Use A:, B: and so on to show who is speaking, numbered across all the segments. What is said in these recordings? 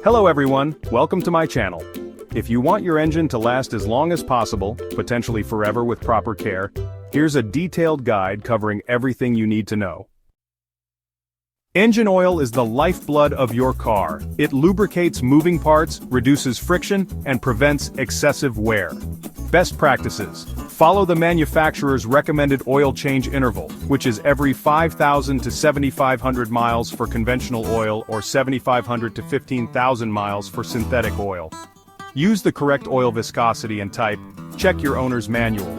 A: Hello everyone, welcome to my channel. If you want your engine to last as long as possible, potentially forever with proper care, here's a detailed guide covering everything you need to know. Engine oil is the lifeblood of your car. It lubricates moving parts, reduces friction, and prevents excessive wear. Best practices. Follow the manufacturer's recommended oil change interval, which is every 5,000 to 7,500 miles for conventional oil or 7,500 to 15,000 miles for synthetic oil. Use the correct oil viscosity and type. Check your owner's manual.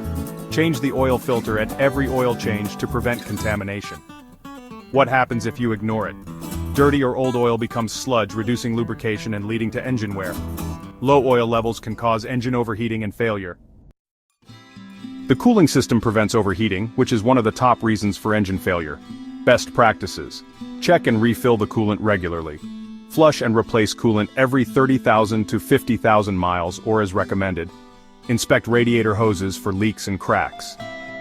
A: Change the oil filter at every oil change to prevent contamination. What happens if you ignore it? Dirty or old oil becomes sludge, reducing lubrication and leading to engine wear. Low oil levels can cause engine overheating and failure. The cooling system prevents overheating, which is one of the top reasons for engine failure. Best practices. Check and refill the coolant regularly. Flush and replace coolant every 30,000 to 50,000 miles or as recommended. Inspect radiator hoses for leaks and cracks.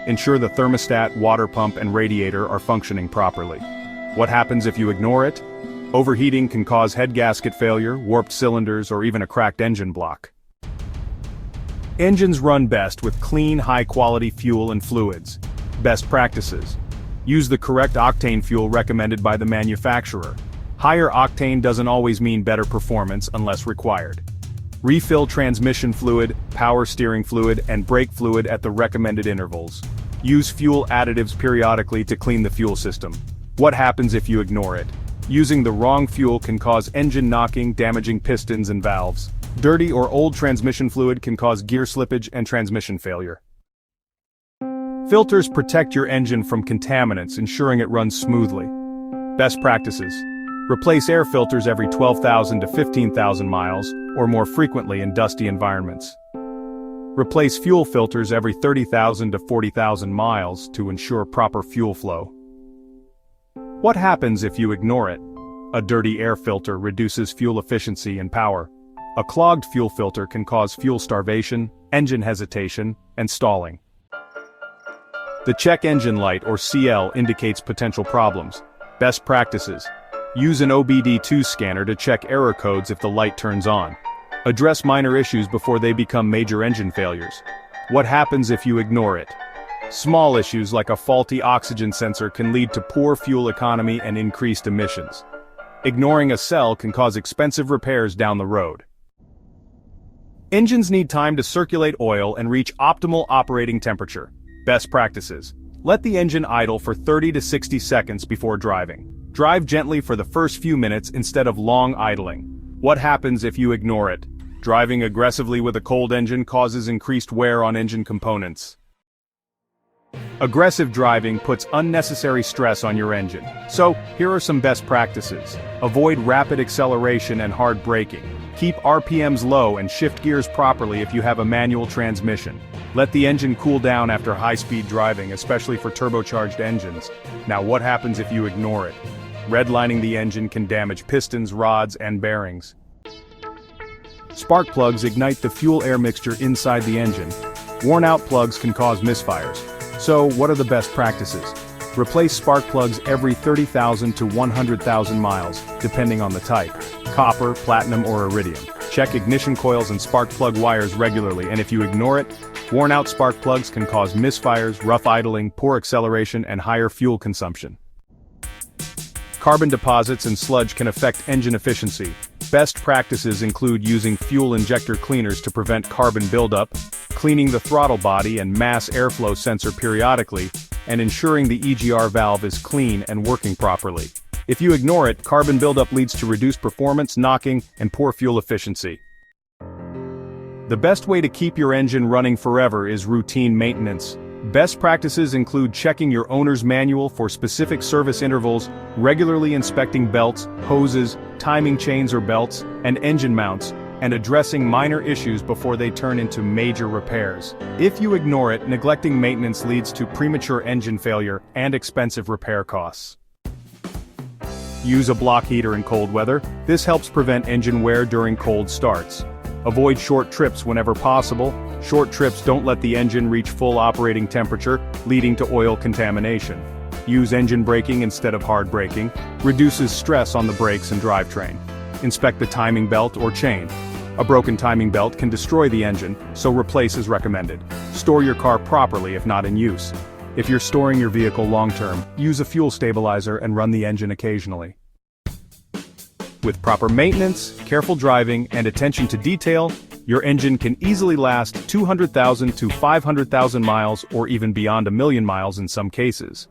A: Ensure the thermostat, water pump, and radiator are functioning properly. What happens if you ignore it? Overheating can cause head gasket failure, warped cylinders, or even a cracked engine block. Engines run best with clean, high-quality fuel and fluids. Best practices. Use the correct octane fuel recommended by the manufacturer. Higher octane doesn't always mean better performance unless required. Refill transmission fluid, power steering fluid, and brake fluid at the recommended intervals. Use fuel additives periodically to clean the fuel system. What happens if you ignore it? Using the wrong fuel can cause engine knocking, damaging pistons and valves. Dirty or old transmission fluid can cause gear slippage and transmission failure. Filters protect your engine from contaminants, ensuring it runs smoothly. Best practices. Replace air filters every 12,000 to 15,000 miles, or more frequently in dusty environments. Replace fuel filters every 30,000 to 40,000 miles to ensure proper fuel flow. What happens if you ignore it? A dirty air filter reduces fuel efficiency and power. A clogged fuel filter can cause fuel starvation, engine hesitation, and stalling. The check engine light or CL indicates potential problems. Best practices. Use an OBD2 scanner to check error codes if the light turns on. Address minor issues before they become major engine failures. What happens if you ignore it? Small issues like a faulty oxygen sensor can lead to poor fuel economy and increased emissions. Ignoring a cell can cause expensive repairs down the road. Engines need time to circulate oil and reach optimal operating temperature. Best practices. Let the engine idle for 30 to 60 seconds before driving. Drive gently for the first few minutes instead of long idling. What happens if you ignore it? Driving aggressively with a cold engine causes increased wear on engine components. Aggressive driving puts unnecessary stress on your engine. So, here are some best practices. Avoid rapid acceleration and hard braking. Keep RPMs low and shift gears properly if you have a manual transmission. Let the engine cool down after high-speed driving, especially for turbocharged engines. Now what happens if you ignore it? Redlining the engine can damage pistons, rods, and bearings. Spark plugs ignite the fuel-air mixture inside the engine. Worn-out plugs can cause misfires. So, what are the best practices? Replace spark plugs every 30,000 to 100,000 miles, depending on the type. Copper, platinum, or iridium. Check ignition coils and spark plug wires regularly, and if you ignore it, worn-out spark plugs can cause misfires, rough idling, poor acceleration, and higher fuel consumption. Carbon deposits and sludge can affect engine efficiency. Best practices include using fuel injector cleaners to prevent carbon buildup, cleaning the throttle body and mass airflow sensor periodically, and ensuring the EGR valve is clean and working properly. If you ignore it, carbon buildup leads to reduced performance, knocking, and poor fuel efficiency. The best way to keep your engine running forever is routine maintenance. Best practices include checking your owner's manual for specific service intervals, regularly inspecting belts, hoses, timing chains or belts, and engine mounts, and addressing minor issues before they turn into major repairs. If you ignore it, neglecting maintenance leads to premature engine failure and expensive repair costs. Use a block heater in cold weather. This helps prevent engine wear during cold starts. Avoid short trips whenever possible. Short trips don't let the engine reach full operating temperature, leading to oil contamination. Use engine braking instead of hard braking. Reduces stress on the brakes and drivetrain. Inspect the timing belt or chain. A broken timing belt can destroy the engine, so replace is recommended. Store your car properly if not in use. If you're storing your vehicle long-term, use a fuel stabilizer and run the engine occasionally. With proper maintenance, careful driving, and attention to detail, your engine can easily last 200,000 to 500,000 miles or even beyond 1 million miles in some cases.